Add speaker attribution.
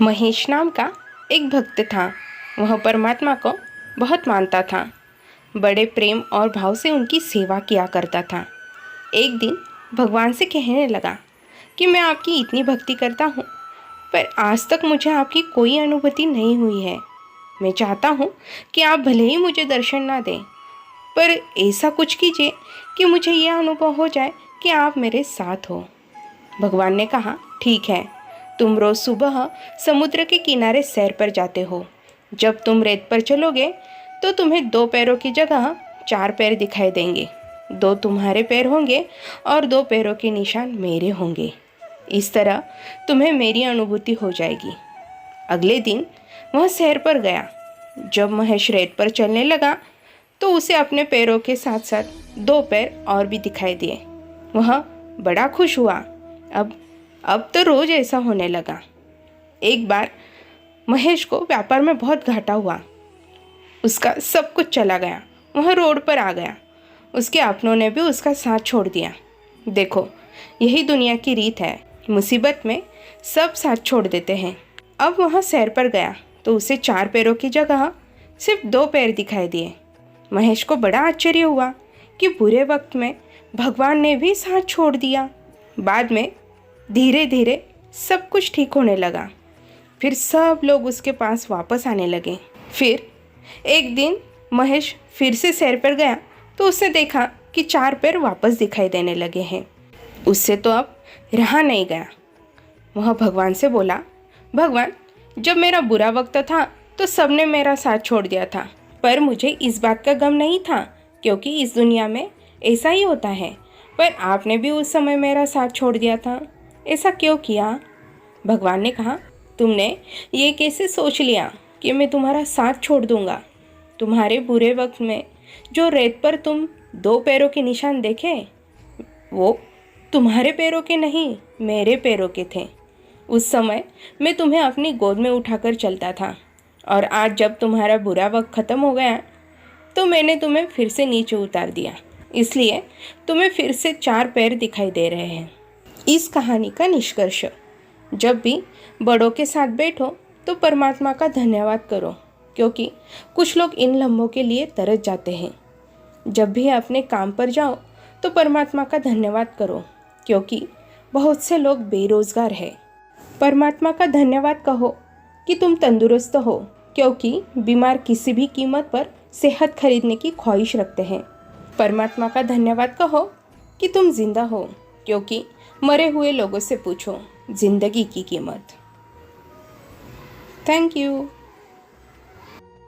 Speaker 1: महेश नाम का एक भक्त था। वह परमात्मा को बहुत मानता था। बड़े प्रेम और भाव से उनकी सेवा किया करता था। एक दिन भगवान से कहने लगा कि मैं आपकी इतनी भक्ति करता हूँ, पर आज तक मुझे आपकी कोई अनुभूति नहीं हुई है। मैं चाहता हूँ कि आप भले ही मुझे दर्शन ना दें, पर ऐसा कुछ कीजिए कि मुझे यह अनुभव हो जाए कि आप मेरे साथ हो। भगवान ने कहा, ठीक है, तुम रोज़ सुबह समुद्र के किनारे सैर पर जाते हो। जब तुम रेत पर चलोगे तो तुम्हें 2 पैरों की जगह 4 पैर दिखाई देंगे। 2 तुम्हारे पैर होंगे और 2 पैरों के निशान मेरे होंगे। इस तरह तुम्हें मेरी अनुभूति हो जाएगी। अगले दिन वह सैर पर गया। जब महेश रेत पर चलने लगा तो उसे अपने पैरों के साथ साथ 2 पैर और भी दिखाई दिए। वह बड़ा खुश हुआ। अब तो रोज़ ऐसा होने लगा। एक बार महेश को व्यापार में बहुत घाटा हुआ। उसका सब कुछ चला गया। वह रोड पर आ गया। उसके अपनों ने भी उसका साथ छोड़ दिया। देखो, यही दुनिया की रीत है। मुसीबत में सब साथ छोड़ देते हैं। अब वह सैर पर गया तो उसे 4 पैरों की जगह सिर्फ 2 पैर दिखाई दिए। महेश को बड़ा आश्चर्य हुआ कि बुरे वक्त में भगवान ने भी साथ छोड़ दिया। बाद में धीरे धीरे सब कुछ ठीक होने लगा। फिर सब लोग उसके पास वापस आने लगे। फिर एक दिन महेश फिर से सैर पर गया तो उसने देखा कि 4 पैर वापस दिखाई देने लगे हैं। उससे तो अब रहा नहीं गया। वह भगवान से बोला, भगवान, जब मेरा बुरा वक्त था तो सबने मेरा साथ छोड़ दिया था, पर मुझे इस बात का गम नहीं था, क्योंकि इस दुनिया में ऐसा ही होता है। पर आपने भी उस समय मेरा साथ छोड़ दिया था। ऐसा क्यों किया? भगवान ने कहा, तुमने ये कैसे सोच लिया कि मैं तुम्हारा साथ छोड़ दूंगा? तुम्हारे बुरे वक्त में जो रेत पर तुम 2 पैरों के निशान देखे, वो तुम्हारे पैरों के नहीं, मेरे पैरों के थे। उस समय मैं तुम्हें अपनी गोद में उठाकर चलता था, और आज जब तुम्हारा बुरा वक्त ख़त्म हो गया तो मैंने तुम्हें फिर से नीचे उतार दिया। इसलिए तुम्हें फिर से 4 पैर दिखाई दे रहे हैं। इस कहानी का निष्कर्ष, जब भी बड़ों के साथ बैठो तो परमात्मा का धन्यवाद करो, क्योंकि कुछ लोग इन लम्हों के लिए तरस जाते हैं। जब भी अपने काम पर जाओ तो परमात्मा का धन्यवाद करो, क्योंकि बहुत से लोग बेरोज़गार हैं। परमात्मा का धन्यवाद कहो कि तुम तंदुरुस्त हो, क्योंकि बीमार किसी भी कीमत पर सेहत खरीदने की ख्वाहिश रखते हैं। परमात्मा का धन्यवाद कहो कि तुम जिंदा हो, क्योंकि मरे हुए लोगों से पूछो जिंदगी की कीमत। Thank you.